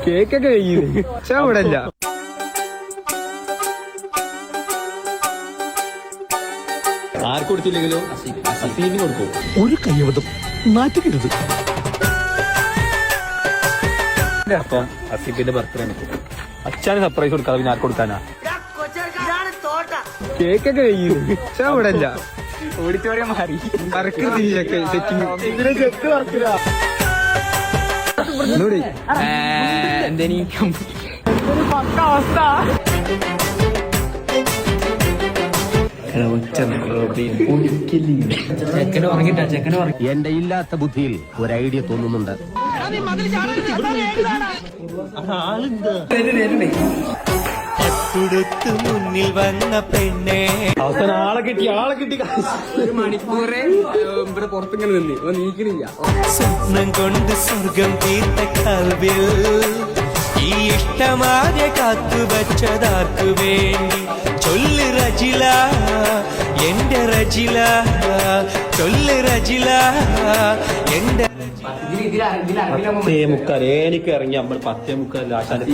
കേക്കൊക്കെ കഴിയുന്നു പക്ഷെ ഇവിടെ ഇല്ല. ആർക്ക് കൊടുത്തില്ലെങ്കിലും അസീബിന് കൊടുക്കും. ഒരു കയ്യബദ്ധം നാറ്റുകരുത്. അപ്പം അസീബിന്റെ ബർത്ത്ഡേ അച്ഛന് സർപ്രൈസ് കൊടുക്കാതെ പിന്നെ ആർക്ക് കൊടുക്കാനാ? കേക്കൊക്കെ കഴിയുന്നു പക്ഷെ ഇവിടെ ഇല്ല. ഓഡിറ്റോറിയം മാറി എന്തെനിക്കും എന്റെ ഇല്ലാത്ത ബുദ്ധിയിൽ ഒരു ഐഡിയ തോന്നുന്നുണ്ട്. മുന്നിൽ വന്ന പെണ്ണെ അവസാനം ആളെ കിട്ടി ഒരു മണിക്കൂറെ ഇവിടെ പുറത്തിങ്ങനെ നിന്ന് നീക്കണില്ല. സ്വപ്നം കൊണ്ട് സ്വർഗം തീർത്ത കൽവിൽ ഈ ഇഷ്ടമാരെ കാത്തുവച്ചതാർക്കു വേണ്ടി? ചൊല്ല് റജില, എന്റെ റജില, ചൊല്ല് റജില, എന്റെ 10:45 എനിക്ക് ഇറങ്ങി നമ്മൾ 10:45 ആശാന്റെ